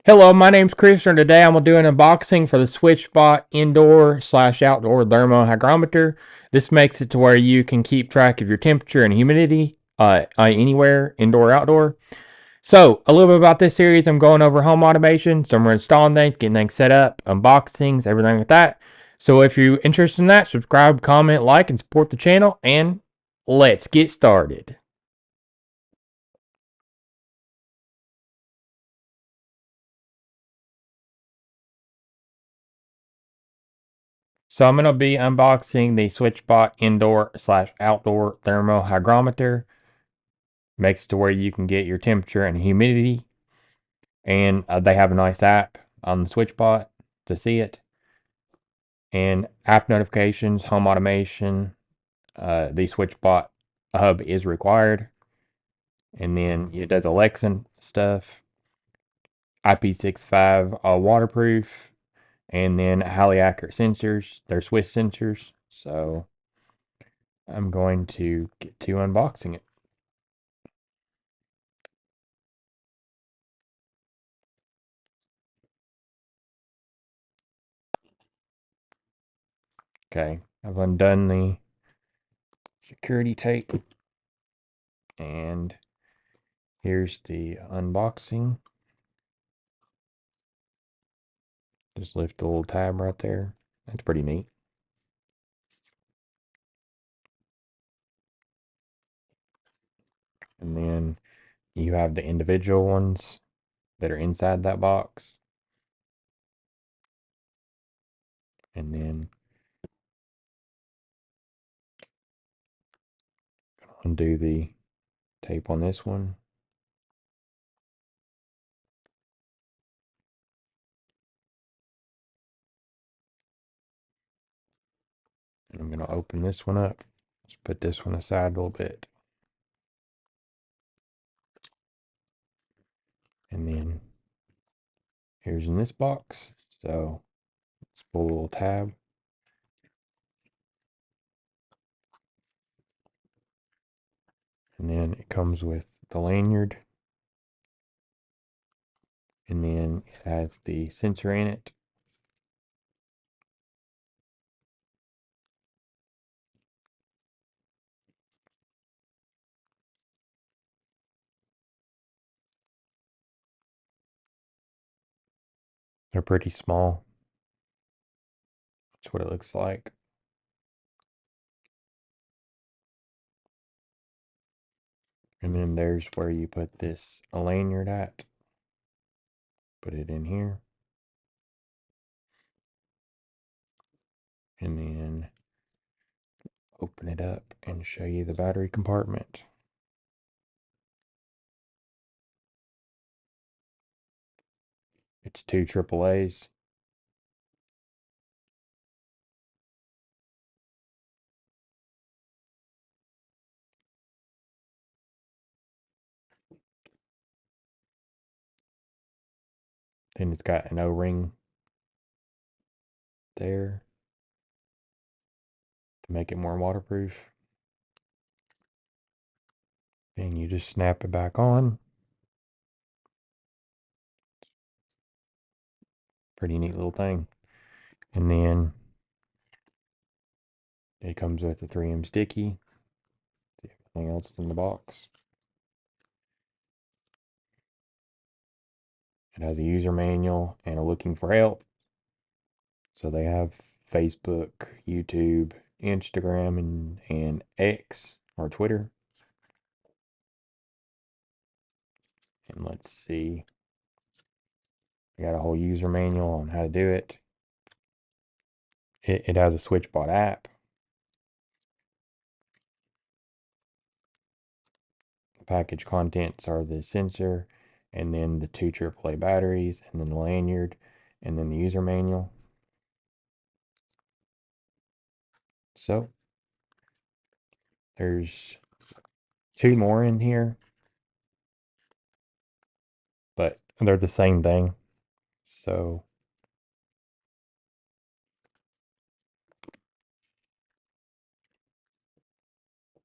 Hello, my name's Chris, and today I'm going to do an unboxing for the SwitchBot Indoor/Outdoor Thermo-Hygrometer. This makes it to where you can keep track of your temperature and humidity anywhere, indoor or outdoor. So, a little bit about this series, I'm going over home automation, so we're installing things, getting things set up, unboxings, everything like that. So if you're interested in that, subscribe, comment, like, and support the channel, and let's get started. So I'm going to be unboxing the SwitchBot Indoor/Outdoor Thermo-Hygrometer. Makes it to where you can get your temperature and humidity, and they have a nice app on the SwitchBot to see it. And app notifications, home automation, the SwitchBot hub is required. And then it does Alexa stuff, IP65 waterproof, and then highly accurate sensors. They're Swiss sensors. So I'm going to get to unboxing it. Okay, I've undone the security tape, and here's the unboxing. Just lift the little tab right there. That's pretty neat. And then you have the individual ones that are inside that box. And then undo the tape on this one. And I'm going to open this one up. Just put this one aside a little bit. And then here's in this box. So let's pull a little tab. And then it comes with the lanyard. And then it has the sensor in it. They're pretty small. That's what it looks like. And then there's where you put this lanyard at. Put it in here. And then open it up and show you the battery compartment. It's two AAAs. Then it's got an O-ring there to make it more waterproof. And you just snap it back on. Pretty neat little thing. And then it comes with a 3M sticky. Everything else is in the box. It has a user manual and a looking for help. So they have Facebook, YouTube, Instagram, and X or Twitter. And let's see. I got a whole user manual on how to do it. It has a SwitchBot app. The package contents are the sensor, and then the two AAA batteries, and then the lanyard, and then the user manual. So there's two more in here, but they're the same thing. So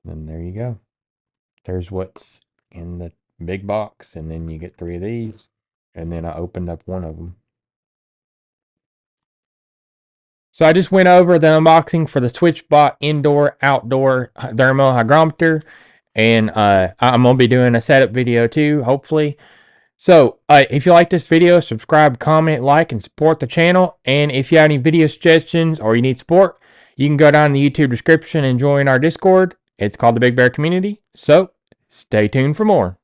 then there you go. There's what's in the big box, and then you get three of these. And then I opened up one of them. So I just went over the unboxing for the SwitchBot indoor-outdoor thermo-hygrometer. And I'm going to be doing a setup video too, hopefully. So if you like this video, subscribe, comment, like, and support the channel. And if you have any video suggestions or you need support, you can go down in the YouTube description and join our Discord. It's called the Big Bear Community. So stay tuned for more.